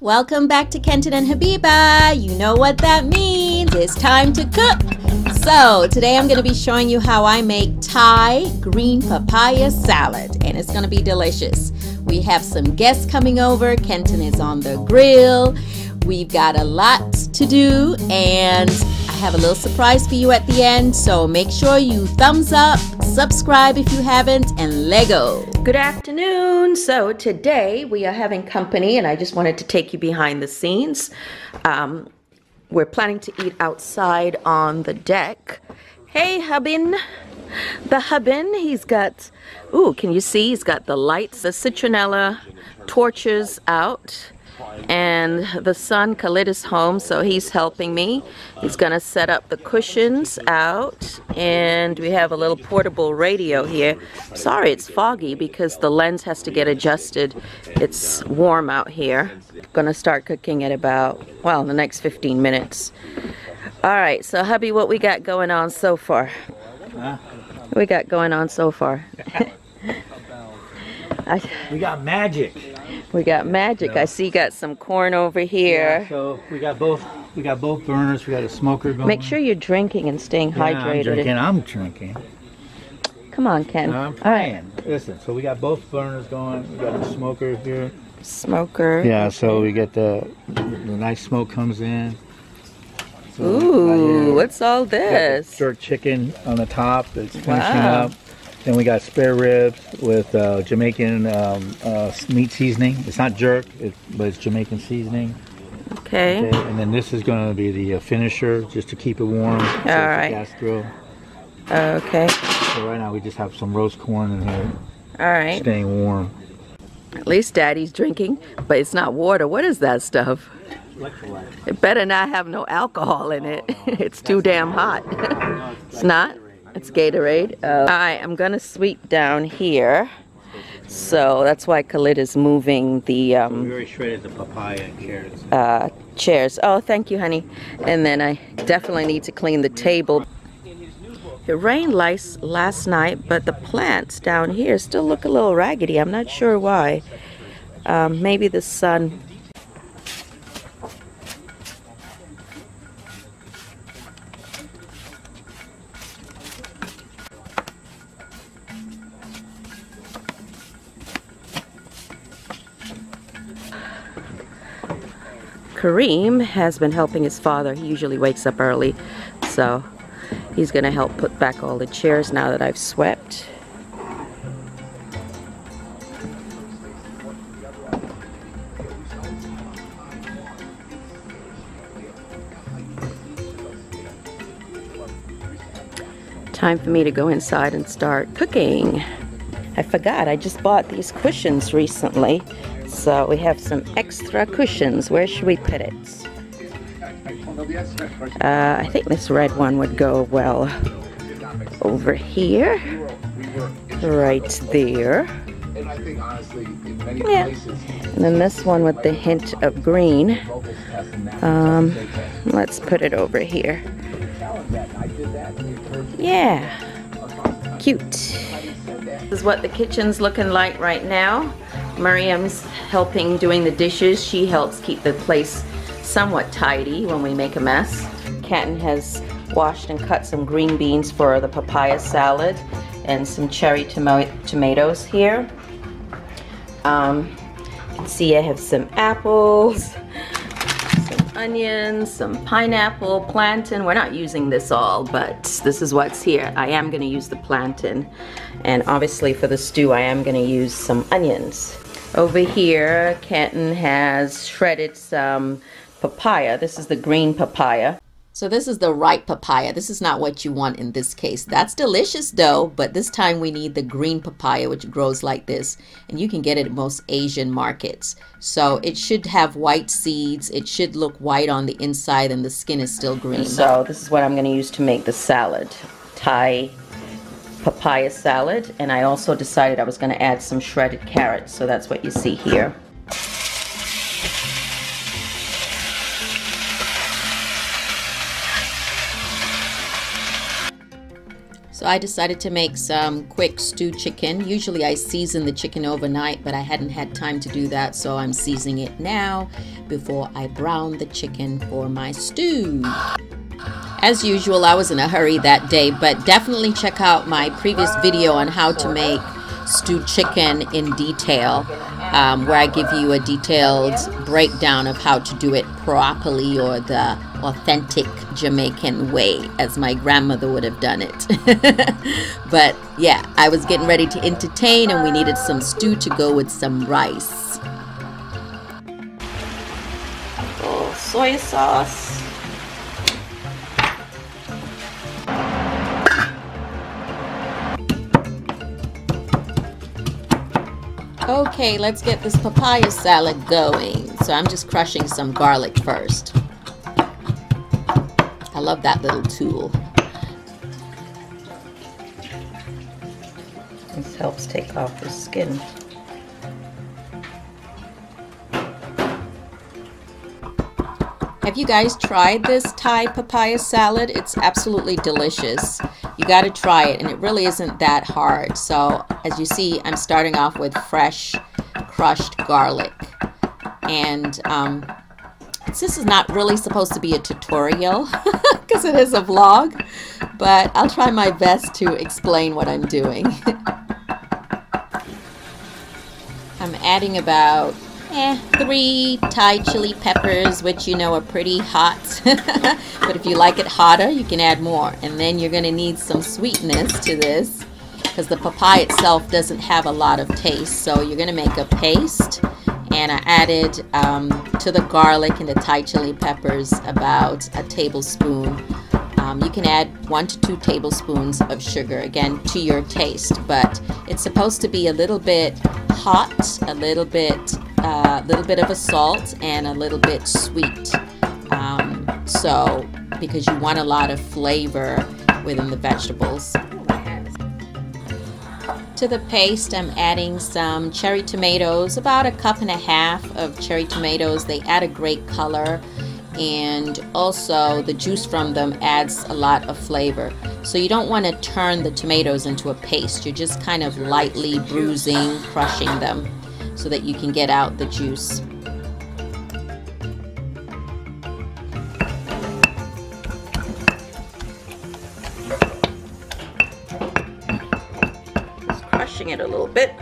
Welcome back to Kenton and Habiba. You know what that means. It's time to cook. So today I'm going to be showing you how I make Thai green papaya salad, and it's going to be delicious. We have some guests coming over. Kenton is on the grill. We've got a lot to do, and I have a little surprise for you at the end. So make sure you thumbs up, subscribe if you haven't, and Lego. Good afternoon. So today we are having company, and I just wanted to take you behind the scenes. We're planning to eat outside on the deck. Hey, Hubbin. The Hubbin, he's got, ooh, can you see? He's got the lights, the citronella torches out. And the son, Khalid, is home, so he's helping me. He's gonna set up the cushions out, and we have a little portable radio here. Sorry, it's foggy because the lens has to get adjusted. It's warm out here. Gonna start cooking at about, well, in the next 15 minutes. All right, so hubby, what we got going on so far? Huh? What we got going on so far? We got magic. We got magic. I see you got some corn over here. Yeah, so we got both burners. We got a smoker going. Make sure you're drinking and staying hydrated. I'm drinking. Come on, Ken. No, I'm playing. Right. Listen, so we got both burners going. We got a smoker here. Smoker. Yeah, so we get the nice smoke comes in. So ooh, right, what's all this? Jerk chicken on the top. It's finishing up. Then we got spare ribs with Jamaican meat seasoning. It's not jerk, but it's Jamaican seasoning. Okay. And then this is going to be the finisher, just to keep it warm. All right. Gas grill. Okay. So right now we just have some roast corn in here. All right. Staying warm. At least Daddy's drinking, but it's not water. What is that stuff? Electrolyte. It better not have no alcohol in it. It's too damn hot. It's not? It's Gatorade. Alright, I'm gonna sweep down here. So that's why Khalid is moving the we already shredded the papaya chairs. Chairs. Oh, thank you, honey. And then I definitely need to clean the table. It rained last night, but the plants down here still look a little raggedy. I'm not sure why. Maybe the sun. Kareem has been helping his father. He usually wakes up early, so he's gonna help put back all the chairs now that I've swept. Time for me to go inside and start cooking. I forgot, I just bought these cushions recently. So we have some extra cushions. Where should we put it? I think this red one would go well over here. Right there. Yeah. And then this one with the hint of green. Let's put it over here. Yeah. Cute. This is what the kitchen's looking like right now. Miriam's helping doing the dishes. She helps keep the place somewhat tidy when we make a mess. Kenton has washed and cut some green beans for the papaya salad and some cherry tomatoes here. You can see I have some apples, some onions, some pineapple, plantain. We're not using this all, but this is what's here. I am going to use the plantain. And obviously for the stew, I am going to use some onions. Over here, Kenton has shredded some papaya. This is the green papaya. So this is the ripe papaya. This is not what you want in this case. That's delicious though, but this time we need the green papaya, which grows like this. And you can get it at most Asian markets. So it should have white seeds. It should look white on the inside and the skin is still green. So this is what I'm going to use to make the salad. Thai papaya salad, and I also decided I was going to add some shredded carrots, so that's what you see here. So I decided to make some quick stewed chicken. Usually I season the chicken overnight, but I hadn't had time to do that, so I'm seasoning it now before I brown the chicken for my stew. As usual, I was in a hurry that day, but definitely check out my previous video on how to make stewed chicken in detail, where I give you a detailed breakdown of how to do it properly, or the authentic Jamaican way, as my grandmother would have done it. But yeah, I was getting ready to entertain, and we needed some stew to go with some rice. Soy sauce. Okay, let's get this papaya salad going. So I'm just crushing some garlic first. I love that little tool. This helps take off the skin. Have you guys tried this Thai papaya salad? It's absolutely delicious. You got to try it, and it really isn't that hard. So as you see, I'm starting off with fresh crushed garlic. And this is not really supposed to be a tutorial because it is a vlog, but I'll try my best to explain what I'm doing. I'm adding about 3 Thai chili peppers, which you know are pretty hot. But if you like it hotter, you can add more. And then you're going to need some sweetness to this, because the papaya itself doesn't have a lot of taste. So you're going to make a paste. And I added to the garlic and the Thai chili peppers about a tablespoon. You can add 1 to 2 tablespoons of sugar, again to your taste. But it's supposed to be a little bit hot, a little bit of a salt, and a little bit sweet. So because you want a lot of flavor within the vegetables. To the paste, I'm adding some cherry tomatoes, about 1.5 cups of cherry tomatoes. They add a great color, and also the juice from them adds a lot of flavor. So you don't want to turn the tomatoes into a paste. You're just kind of lightly bruising, crushing them so that you can get out the juice. Just crushing it a little bit.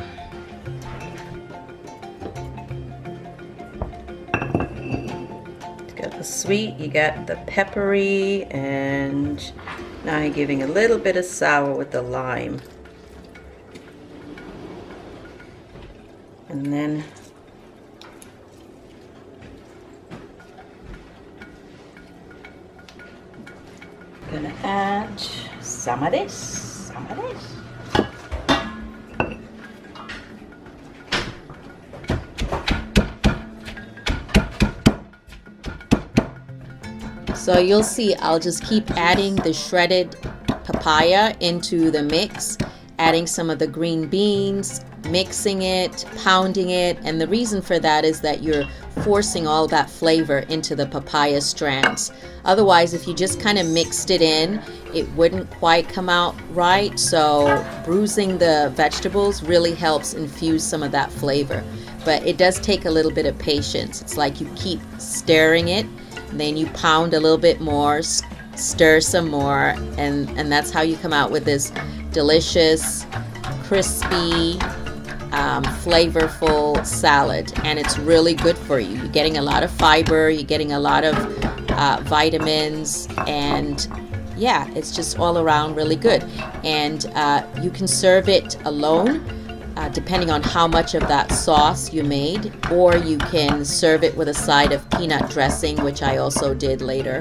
You got the sweet, you got the peppery, and now you're giving a little bit of sour with the lime. And then I'm gonna add some of this, So you'll see I'll just keep adding the shredded papaya into the mix, adding some of the green beans, mixing it, pounding it, and the reason for that is that you're forcing all that flavor into the papaya strands. Otherwise, if you just kind of mixed it in, it wouldn't quite come out right. So bruising the vegetables really helps infuse some of that flavor. But it does take a little bit of patience. It's like you keep stirring it, and then you pound a little bit more, stir some more, and that's how you come out with this delicious, crispy, flavorful salad. And it's really good for you. You're getting a lot of fiber, you're getting a lot of vitamins, and yeah, it's just all around really good. And you can serve it alone, depending on how much of that sauce you made, or you can serve it with a side of peanut dressing, which I also did later.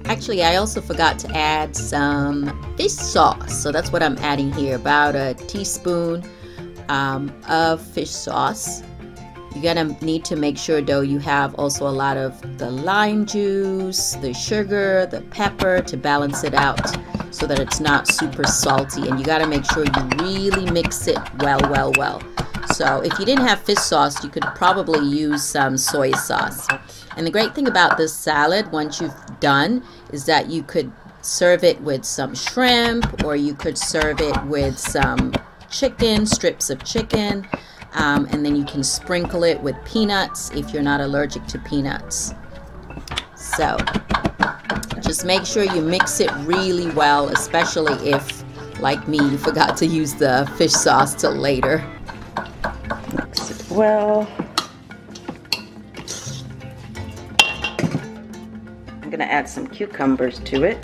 Actually, I also forgot to add some fish sauce, so that's what I'm adding here, about a teaspoon of fish sauce. You're gonna need to make sure though you have also a lot of the lime juice, the sugar, the pepper to balance it out so that it's not super salty, and you got to make sure you really mix it well. So if you didn't have fish sauce, you could probably use some soy sauce. And the great thing about this salad, once you've done, is that you could serve it with some shrimp, or you could serve it with some chicken, strips of chicken, and then you can sprinkle it with peanuts if you're not allergic to peanuts. So just make sure you mix it really well, especially if, like me, you forgot to use the fish sauce till later. Mix it well. I'm gonna add some cucumbers to it,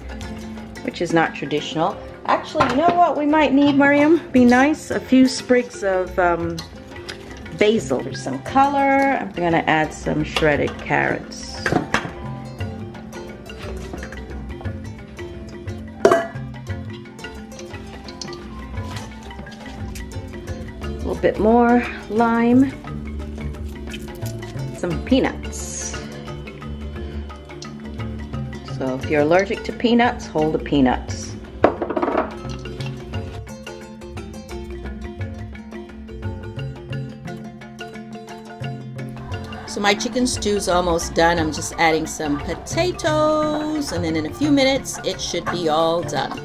which is not traditional. Actually, you know what we might need, Miriam? Be nice, a few sprigs of basil for some color. I'm gonna add some shredded carrots. A little bit more lime. Some peanuts. So if you're allergic to peanuts, hold the peanuts. So my chicken stew's almost done. I'm just adding some potatoes, and then in a few minutes it should be all done.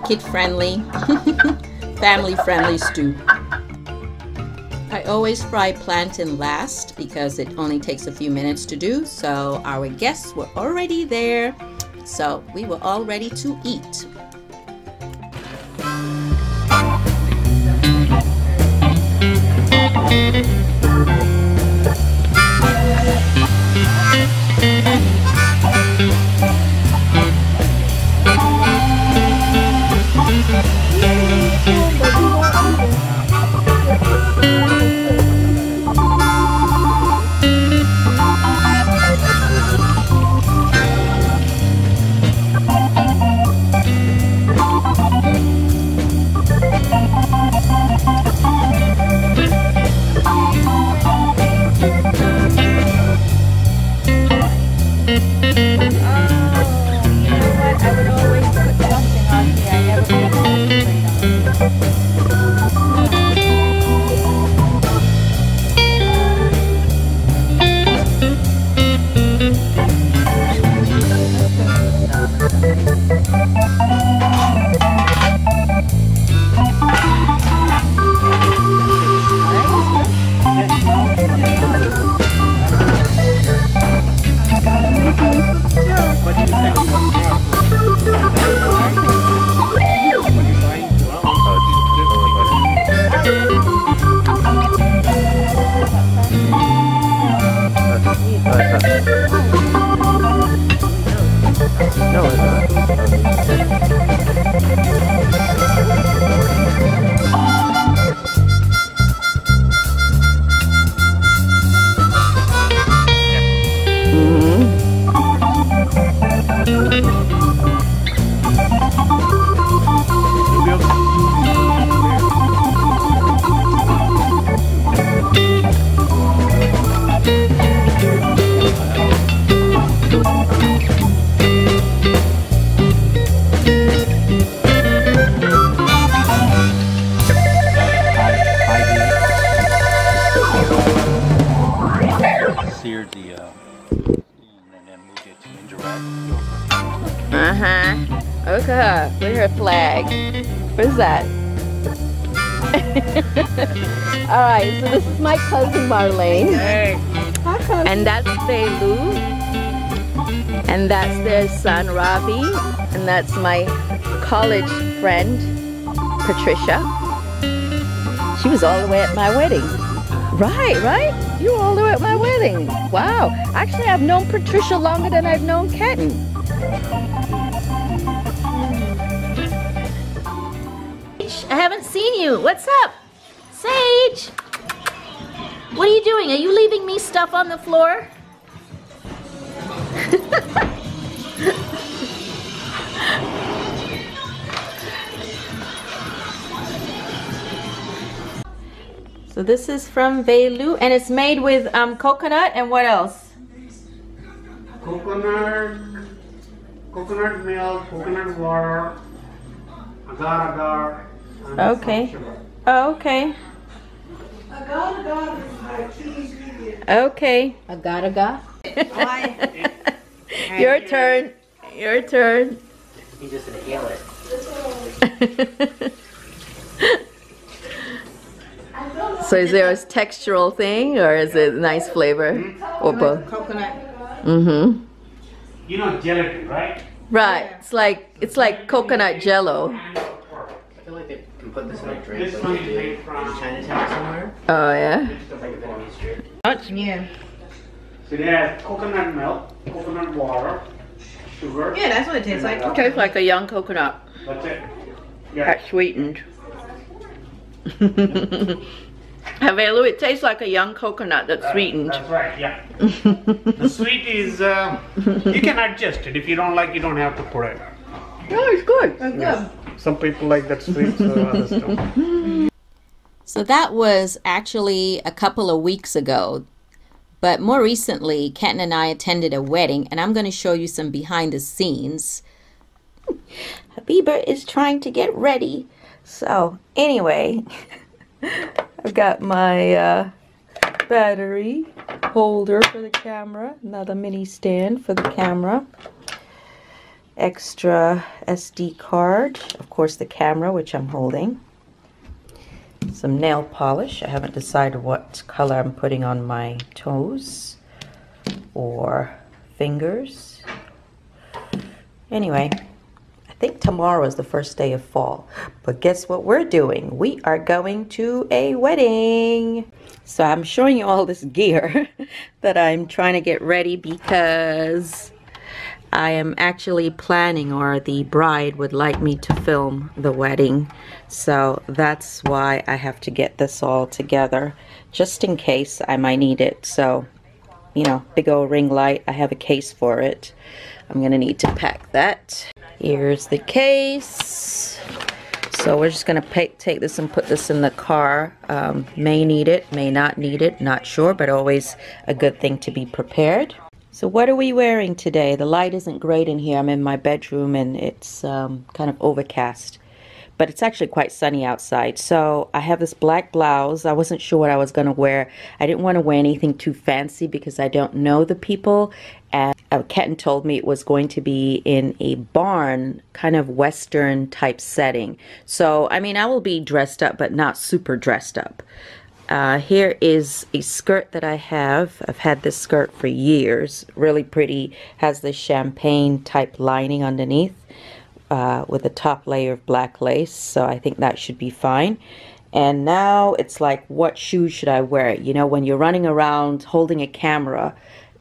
Kid friendly, family friendly stew. I always fry plantain last because it only takes a few minutes to do. So our guests were already there, so we were all ready to eat. Seared the and then moved it to indirect. Okay, look at her flag. What is that? Alright, so this is my cousin Marlene. Hey. And that's Velu. And that's their son Ravi. And that's my college friend Patricia. She was all the way at my wedding. Right? You were all the way at my wedding. Wow. Actually, I've known Patricia longer than I've known Kenton. I haven't seen you. What's up? Sage! What are you doing? Are you leaving me stuff on the floor? So this is from Velu, and it's made with coconut and what else? Coconut milk, coconut water, agar-agar. Okay. Oh, okay. Agar-agar is my key ingredient. Okay. Agar-agar. Your turn. Your turn. You just inhale it. So is there a textural thing, or is it nice flavor, or both? Coconut. Mm-hmm. You know gelatin, right? Right. It's like coconut jello. I feel like they can put this in a drink This like one they is do made in from. Chinatown somewhere. Oh yeah. It's like a Vietnamese drink. Yeah. So they have coconut milk, coconut water, sugar. Yeah, that's what it tastes like. It tastes like a young coconut. That's it. Yeah. That's sweetened. Velu, it tastes like a young coconut that's sweetened. That's right, yeah. The sweet is, you can adjust it. If you don't like, you don't have to put it. No, it's good. It's good. Some people like that sweet, so others don't. So that was actually a couple of weeks ago. But more recently, Kenton and I attended a wedding, and I'm going to show you some behind the scenes. Habiba is trying to get ready. So anyway, I've got my battery holder for the camera, another mini stand for the camera, extra SD card, of course the camera, which I'm holding, some nail polish. I haven't decided what color I'm putting on my toes or fingers. Anyway, I think tomorrow is the first day of fall, but guess what we're doing? We are going to a wedding. So I'm showing you all this gear that I'm trying to get ready because I am actually planning, or the bride would like me to film the wedding. So that's why I have to get this all together, just in case I might need it. So, you know, big old ring light, I have a case for it. I'm gonna need to pack that. Here's the case. So we're just gonna take this and put this in the car. May need it, may not need it, not sure, but always a good thing to be prepared. So what are we wearing today? The light isn't great in here. I'm in my bedroom and it's kind of overcast, but it's actually quite sunny outside. So I have this black blouse. I wasn't sure what I was gonna wear. I didn't want to wear anything too fancy because I don't know the people. And Kenton told me it was going to be in a barn, kind of Western type setting. So, I mean, I will be dressed up, but not super dressed up. Here is a skirt that I have. I've had this skirt for years. Really pretty. Has this champagne type lining underneath with a top layer of black lace. So I think that should be fine. And now it's like, what shoes should I wear? You know, when you're running around holding a camera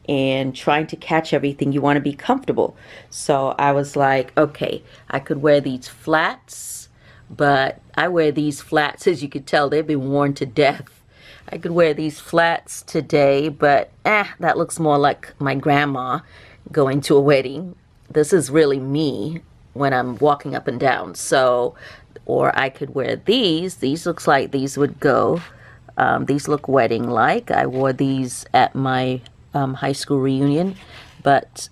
and trying to catch everything, you want to be comfortable. So I was like, okay, I could wear these flats, but I wear these flats, as you could tell, they've been worn to death. I could wear these flats today, but that looks more like my grandma going to a wedding. This is really me when I'm walking up and down. So, or I could wear these. These looks like these would go. These look wedding-like. I wore these at my high school reunion, but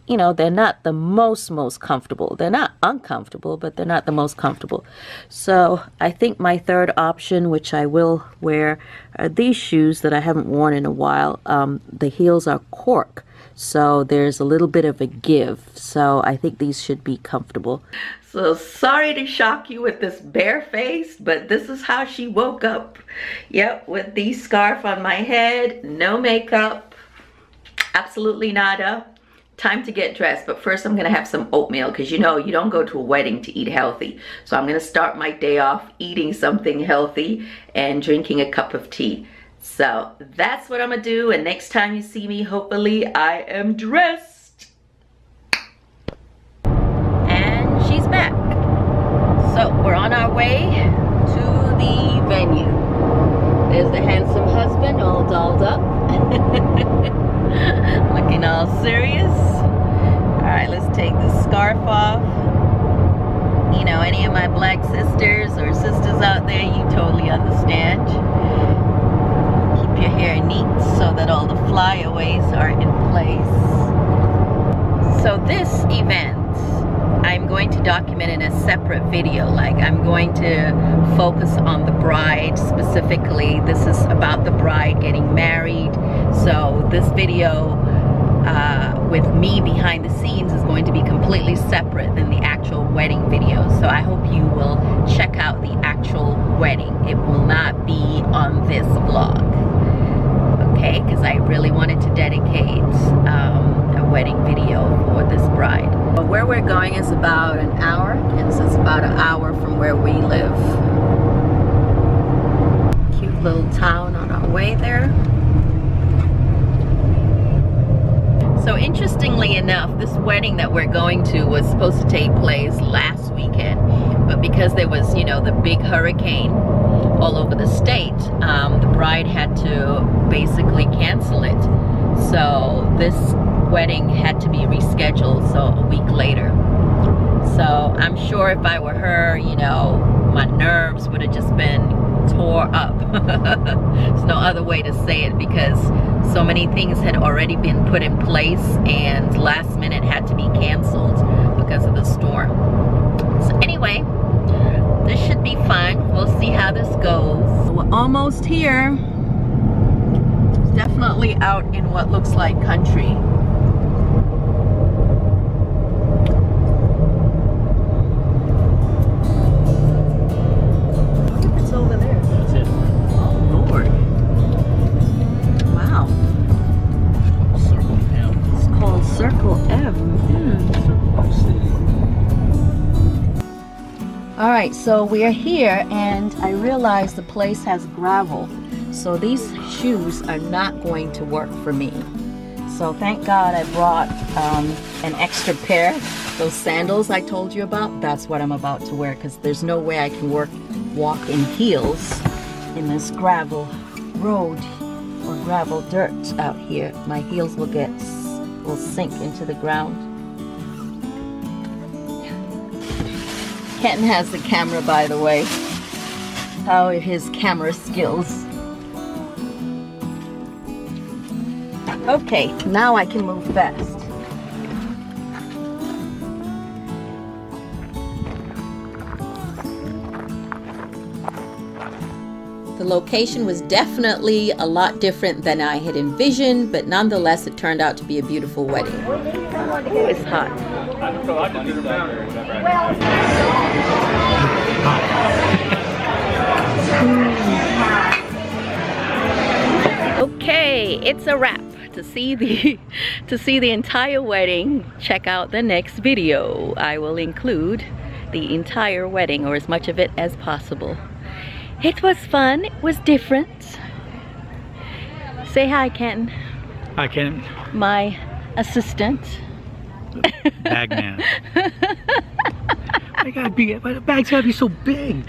you know, they're not the most comfortable. They're not uncomfortable, but they're not the most comfortable. So I think my third option, which I will wear, are these shoes that I haven't worn in a while. The heels are cork, so there's a little bit of a give. So I think these should be comfortable. So sorry to shock you with this bare face, but this is how she woke up. Yep, with the scarf on my head, no makeup, absolutely nada. Time to get dressed, but first I'm gonna have some oatmeal because you know you don't go to a wedding to eat healthy. So I'm gonna start my day off eating something healthy and drinking a cup of tea. So that's what I'm gonna do, and next time you see me, hopefully I am dressed. And she's back. So we're on our way to the venue. There's the handsome husband all dolled up. Looking all serious. Alright, let's take the scarf off. You know, any of my black sisters or sisters out there, you totally understand. Keep your hair neat so that all the flyaways are in place. So this event, I'm going to document in a separate video. Like, I'm going to focus on the bride specifically. This is about the bride getting married. So this video with me behind the scenes is going to be completely separate than the actual wedding video. So I hope you will check out the actual wedding. It will not be on this vlog, okay? Because I really wanted to dedicate a wedding video for this bride. But where we're going is about an hour. It's about an hour from where we live. Cute little town on our way there. So interestingly enough, this wedding that we're going to was supposed to take place last weekend, but because there was, you know, the big hurricane all over the state, the bride had to basically cancel it. So this wedding had to be rescheduled, so a week later. So I'm sure if I were her, you know, my nerves would have just been tore up. There's no other way to say it, because so many things had already been put in place and last minute had to be canceled because of the storm. So anyway, this should be fun. We'll see how this goes. We're almost here. It's definitely out in what looks like country. Alright, so we're here and I realize the place has gravel, so these shoes are not going to work for me. So thank God I brought an extra pair. Those sandals I told you about, that's what I'm about to wear, because there's no way I can walk in heels in this gravel road or gravel dirt out here. My heels will sink into the ground. Kenton has the camera, by the way. How are his camera skills? Okay, now I can move fast. The location was definitely a lot different than I had envisioned, but nonetheless it turned out to be a beautiful wedding. Oh, it's hot. Okay, it's a wrap. To see the entire wedding, check out the next video. I will include the entire wedding, or as much of it as possible. It was fun. It was different. Say hi, Kenton. Hi, Kenton. My assistant. Bagman. The bag's gotta be so big.